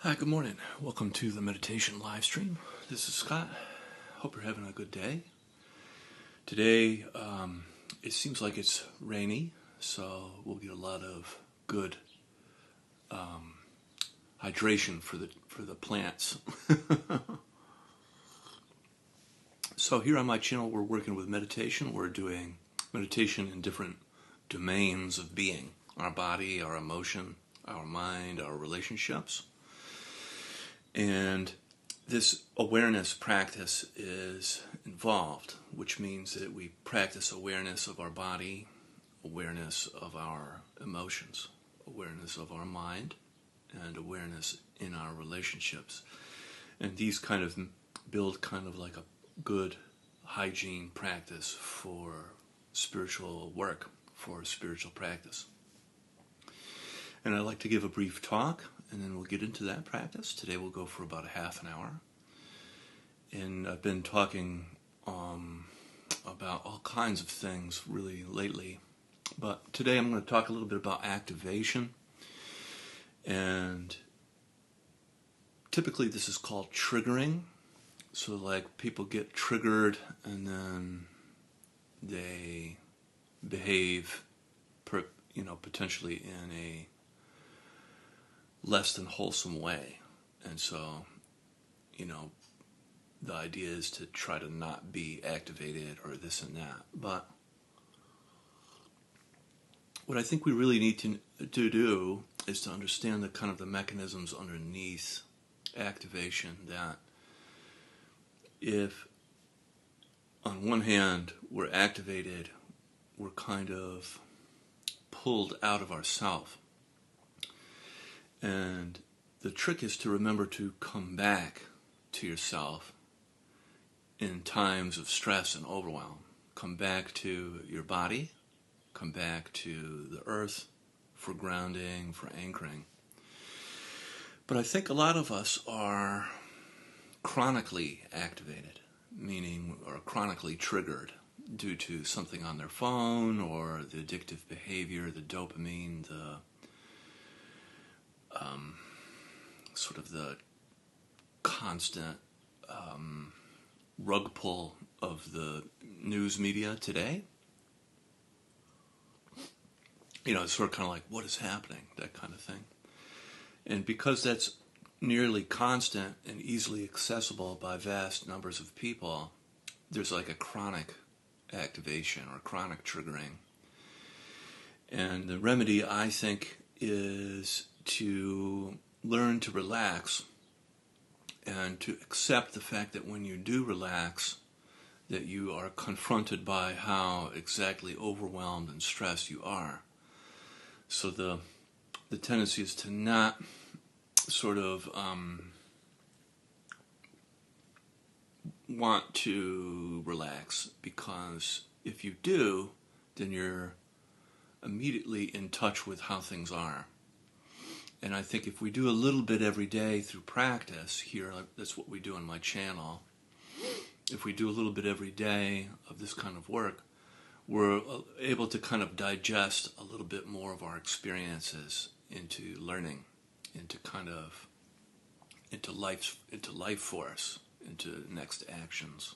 Hi, good morning. Welcome to the meditation live stream. This is Scott. Hope you're having a good day. Today, it seems like it's rainy, so we'll get a lot of good hydration for the plants. So here on my channel, we're working with meditation. We're doing meditation in different domains of being: our body, our emotion, our mind, our relationships. And this awareness practice is involved, which means that we practice awareness of our body, awareness of our emotions, awareness of our mind, and awareness in our relationships. And these kind of build kind of like a good hygiene practice for spiritual work, for spiritual practice. And I'd like to give a brief talk, and then we'll get into that practice. Today we'll go for about a half an hour. And I've been talking about all kinds of things really lately. But today I'm going to talk a little bit about activation. And typically this is called triggering. So like people get triggered and then they behave potentially in a less than wholesome way. And so, the idea is to try to not be activated or this and that. But what I think we really need to do is to understand the kind of the mechanisms underneath activation, that if on one hand we're activated, we're kind of pulled out of ourself. And the trick is to remember to come back to yourself in times of stress and overwhelm. Come back to your body, come back to the earth for grounding, for anchoring. But I think a lot of us are chronically activated, meaning or chronically triggered due to something on their phone or the addictive behavior, the dopamine, the sort of the constant rug pull of the news media today. It's sort of kind of like, what is happening? That kind of thing. And because that's nearly constant and easily accessible by vast numbers of people, there's like a chronic activation or chronic triggering. And the remedy, I think, is to learn to relax and to accept the fact that when you do relax, that you are confronted by how exactly overwhelmed and stressed you are. So the tendency is to not sort of want to relax, because if you do, then you're immediately in touch with how things are. And I think if we do a little bit every day through practice here, that's what we do on my channel, if we do a little bit every day of this kind of work, we're able to kind of digest a little bit more of our experiences into learning, into life force, into next actions.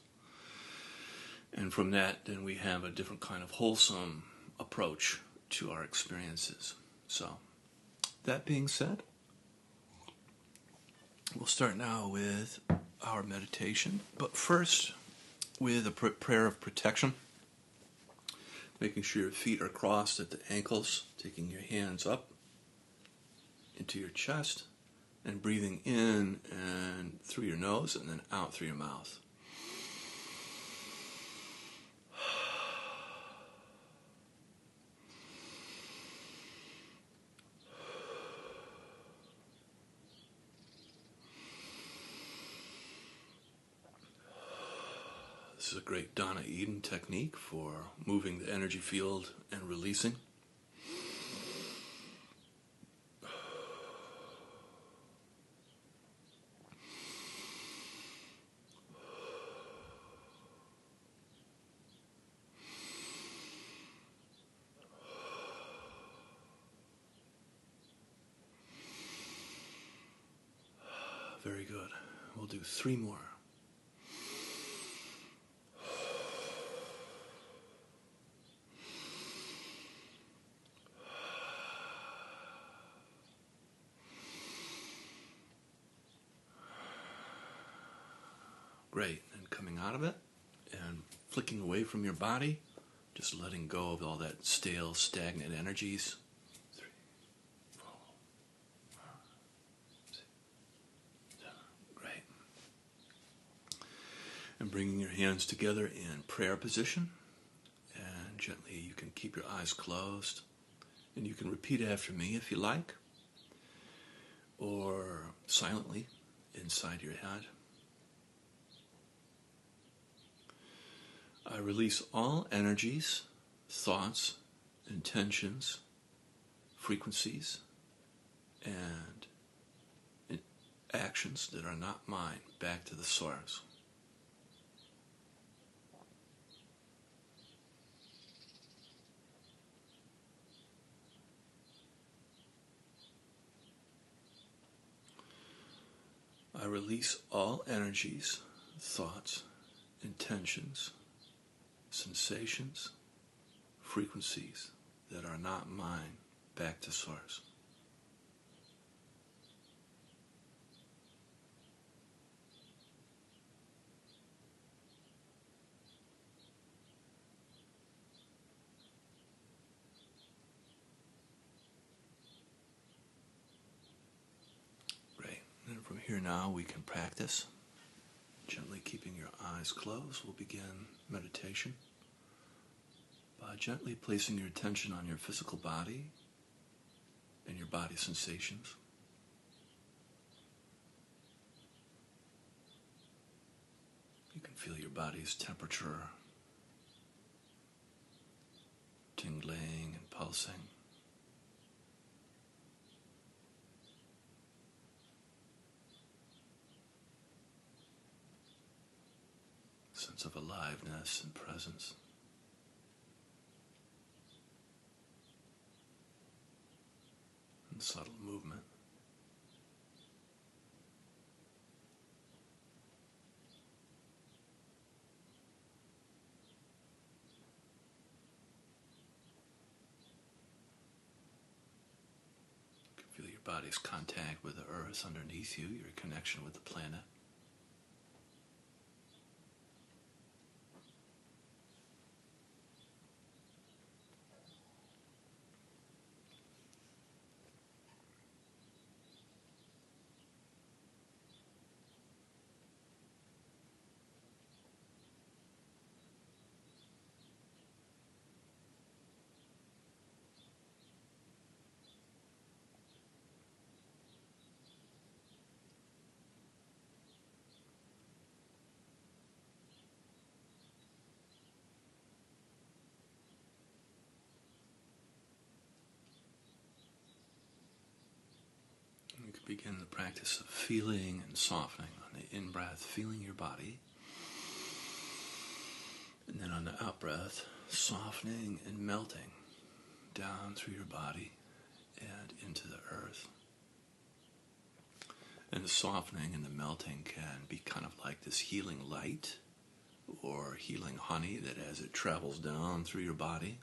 And from that, then we have a different kind of wholesome approach to our experiences. So, that being said, we'll start now with our meditation, but first with a prayer of protection, making sure your feet are crossed at the ankles, taking your hands up into your chest, and breathing in and through your nose and then out through your mouth. This is a great Donna Eden technique for moving the energy field and releasing. Very good. We'll do 3 more. Great. And coming out of it and flicking away from your body, just letting go of all that stale, stagnant energies. 3, 4, 5, 6, 7. Great. And bringing your hands together in prayer position. And gently you can keep your eyes closed. And you can repeat after me if you like. Or silently inside your head. I release all energies, thoughts, intentions, frequencies, and actions that are not mine back to the source. I release all energies, thoughts, intentions, sensations, frequencies that are not mine back to source. Great. And from here now we can practice. Gently keeping your eyes closed, we'll begin meditation by gently placing your attention on your physical body and your body sensations. You can feel your body's temperature, tingling and pulsing. Sense of aliveness and presence. And subtle movement. You can feel your body's contact with the earth underneath you, your connection with the planet. You can begin the practice of feeling and softening. On the in-breath, feeling your body. And then on the out-breath, softening and melting down through your body and into the earth. And the softening and the melting can be kind of like this healing light or healing honey that as it travels down through your body,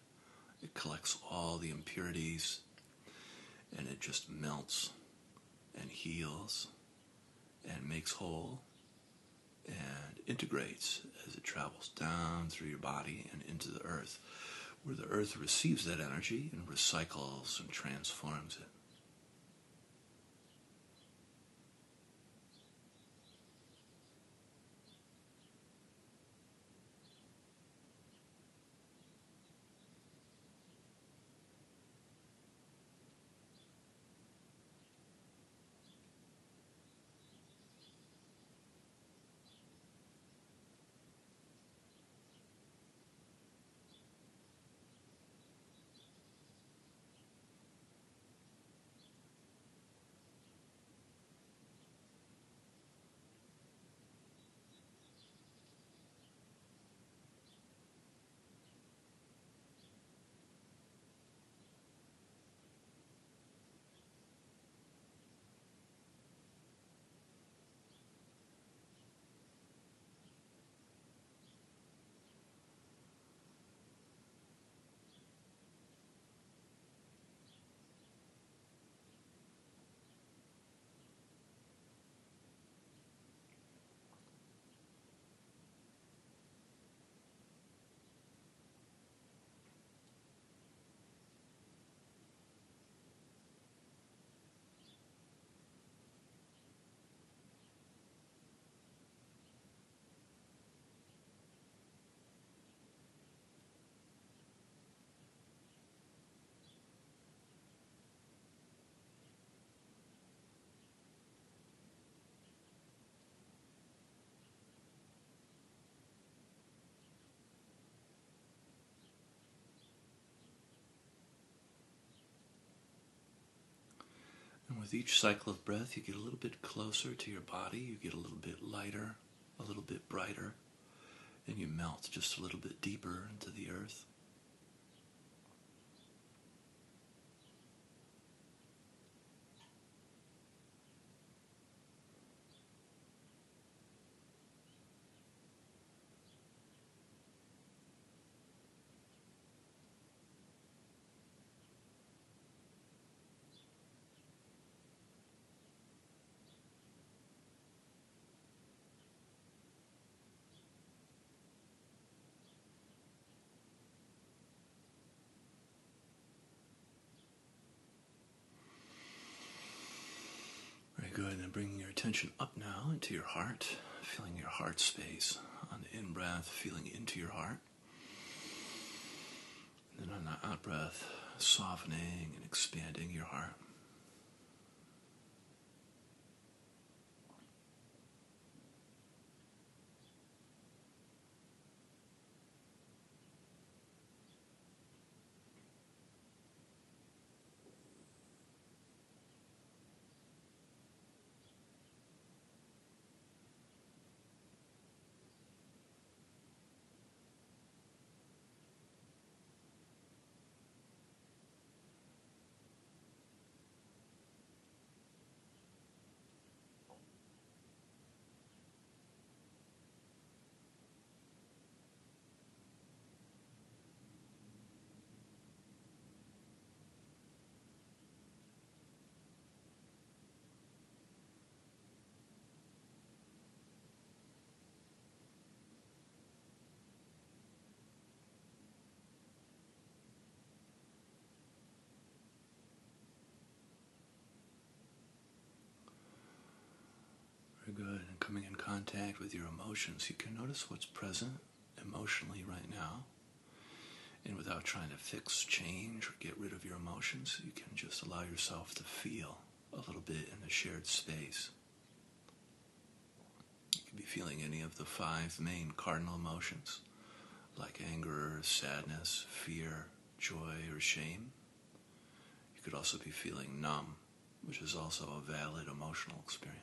it collects all the impurities and it just melts and heals and makes whole and integrates as it travels down through your body and into the earth, where the earth receives that energy and recycles and transforms it. with each cycle of breath, you get a little bit closer to your body, you get a little bit lighter, a little bit brighter, and you melt just a little bit deeper into the earth. Very good. And bringing your attention up now into your heart, feeling your heart space. On the in-breath, feeling into your heart. And then on the out-breath, softening and expanding your heart. Very good. And coming in contact with your emotions, you can notice what's present emotionally right now. And without trying to fix, change, or get rid of your emotions, you can just allow yourself to feel a little bit in the shared space. You could be feeling any of the 5 main cardinal emotions, like anger, sadness, fear, joy, or shame. You could also be feeling numb, which is also a valid emotional experience.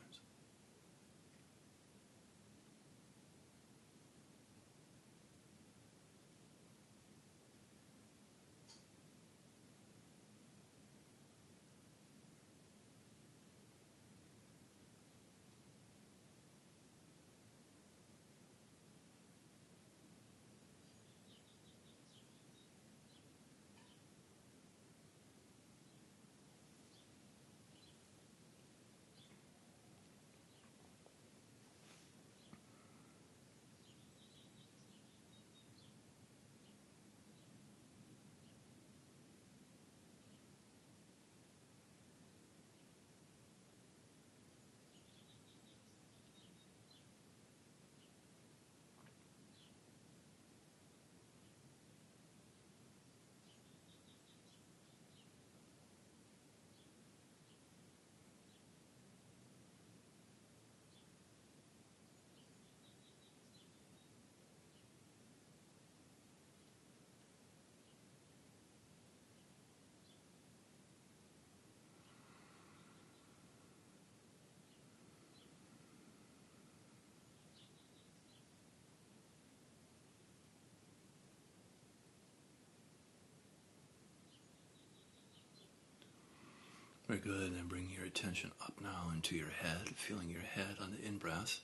Very good. And bring your attention up now into your head, feeling your head on the in-breath.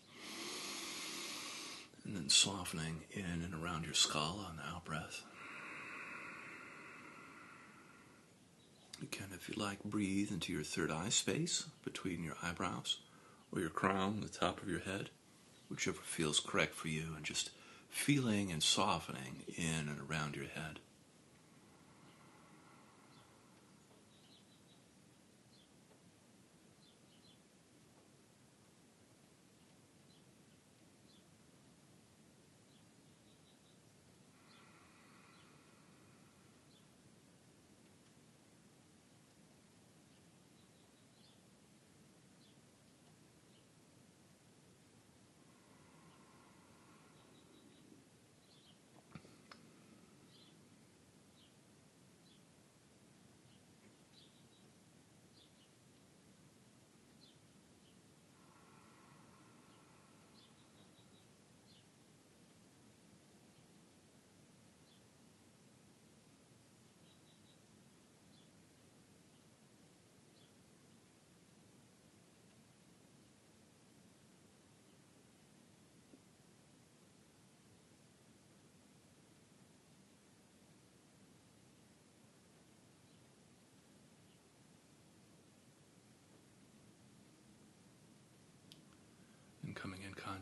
And then softening in and around your skull on the out-breath. You can, if you like, breathe into your third eye space between your eyebrows or your crown, the top of your head, whichever feels correct for you, and just feeling and softening in and around your head.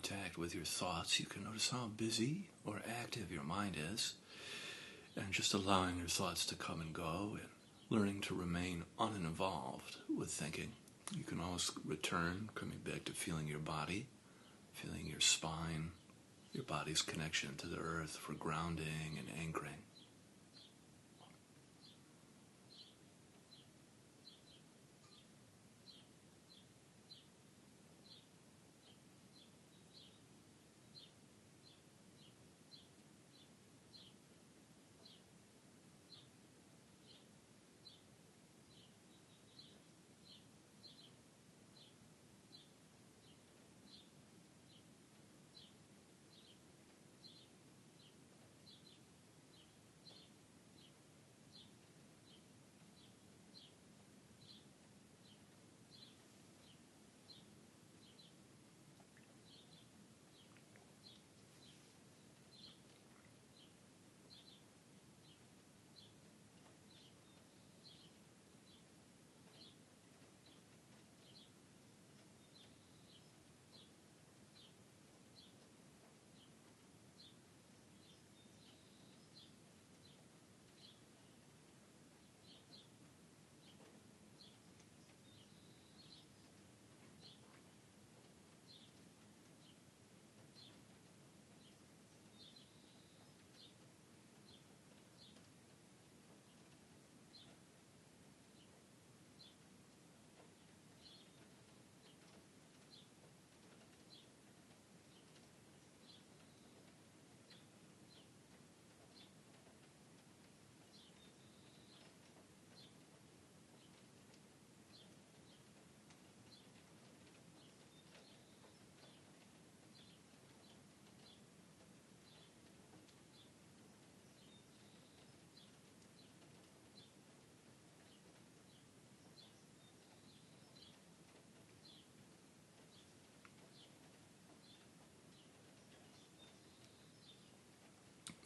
contact with your thoughts, you can notice how busy or active your mind is, and just allowing your thoughts to come and go and learning to remain uninvolved with thinking. You can always return, coming back to feeling your body, feeling your spine, your body's connection to the earth for grounding and anchoring.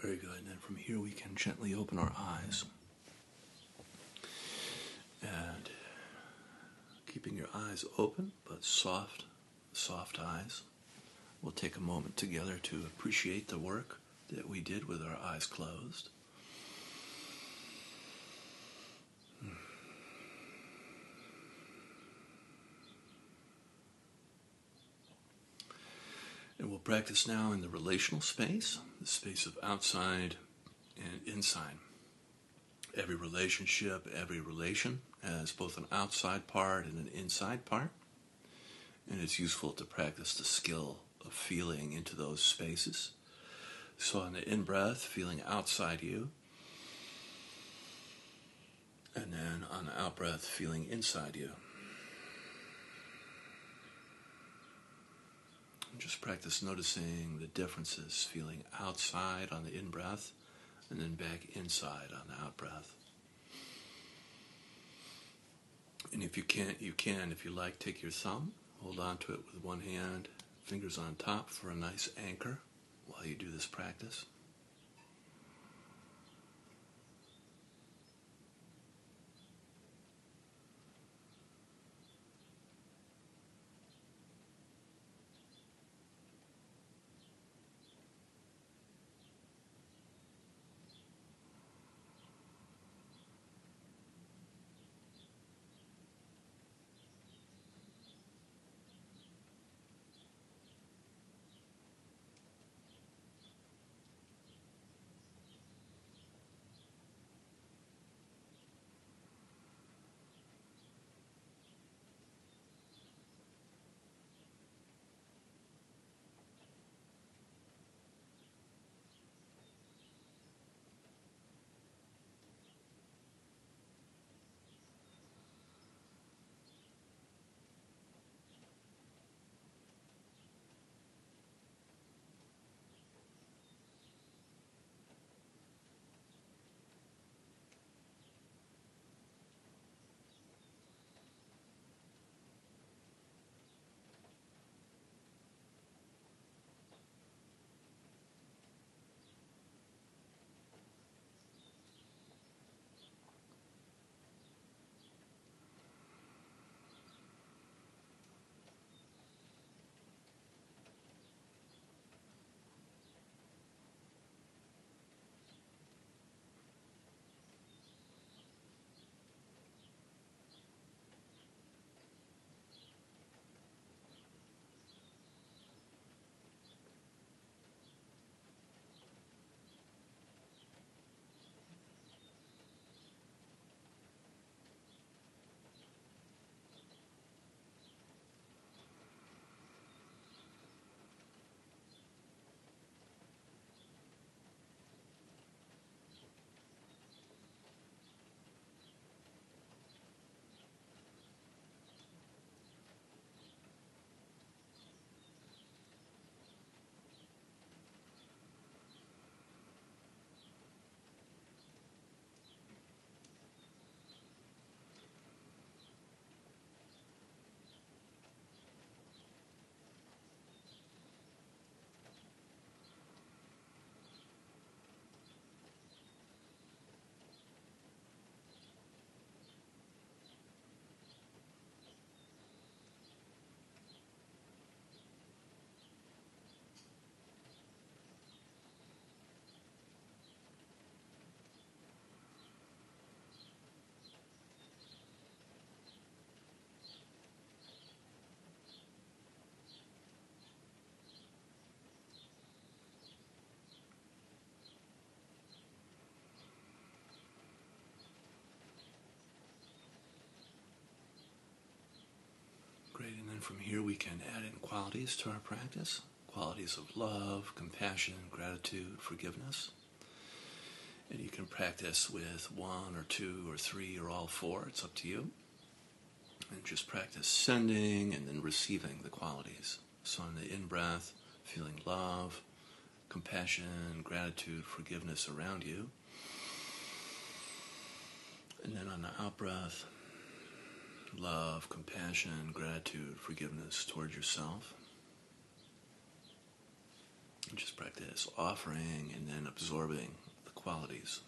Very good. And then from here we can gently open our eyes. And keeping your eyes open, but soft eyes. We'll take a moment together to appreciate the work that we did with our eyes closed. And we'll practice now in the relational space, the space of outside and inside. Every relationship, every relation has both an outside part and an inside part. And it's useful to practice the skill of feeling into those spaces. So on the in-breath, feeling outside you. And then on the out-breath, feeling inside you. And just practice noticing the differences, feeling outside on the in-breath, and then back inside on the out-breath. And if you can't, if you like, take your thumb, hold on to it with one hand, fingers on top for a nice anchor while you do this practice. And from here we can add in qualities to our practice. Qualities of love, compassion, gratitude, forgiveness. And you can practice with one or two or three or all four. It's up to you. And just practice sending and then receiving the qualities. So in the in-breath, feeling love, compassion, gratitude, forgiveness around you. And then on the out-breath, love, compassion, gratitude, forgiveness towards yourself. And just practice offering and then absorbing the qualities.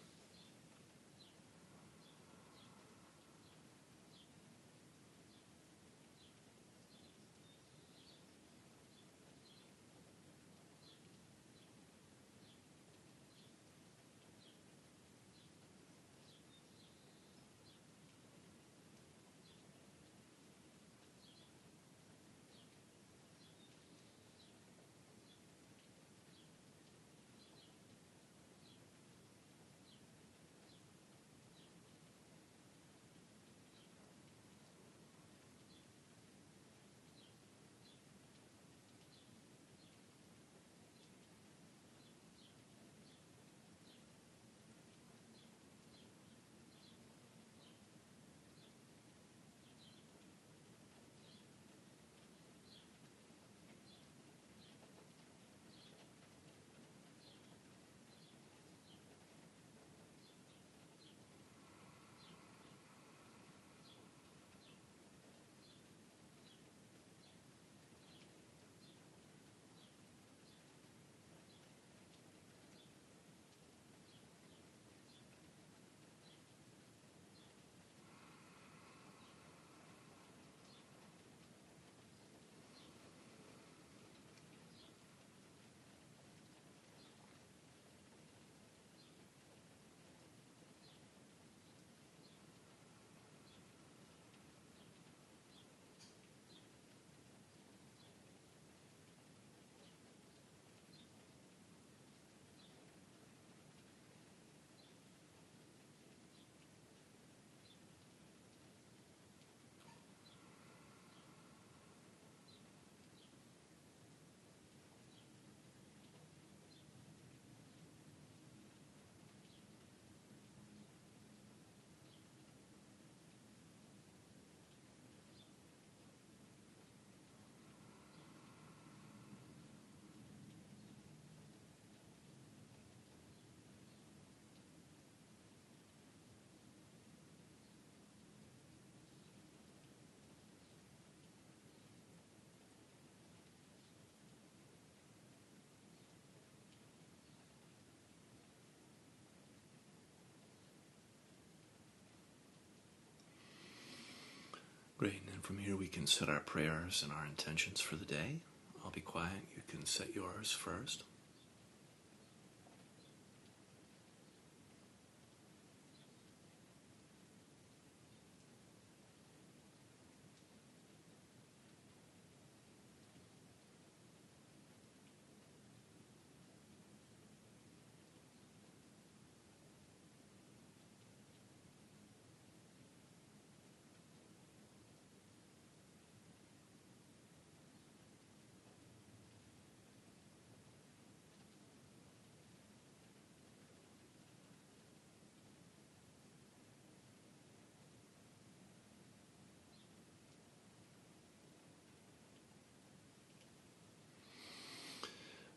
Great, and then from here we can set our prayers and our intentions for the day. I'll be quiet. You can set yours first.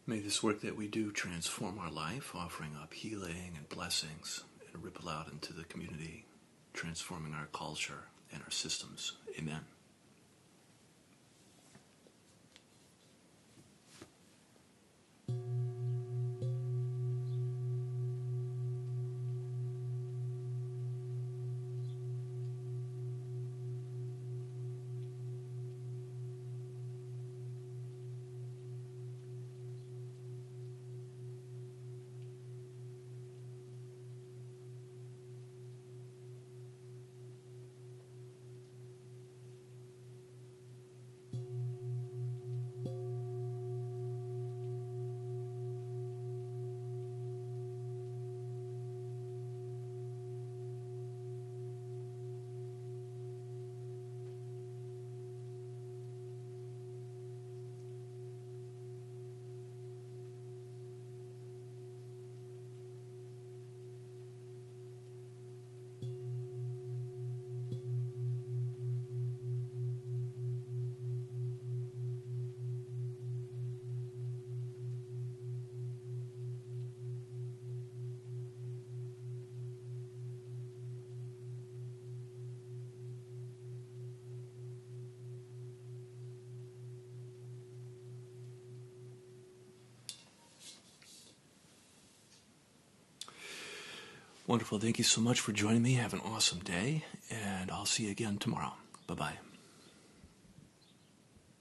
May this work that we do transform our life, offering up healing and blessings, and ripple out into the community, transforming our culture and our systems. Amen. Wonderful. Thank you so much for joining me. Have an awesome day, and I'll see you again tomorrow. Bye-bye.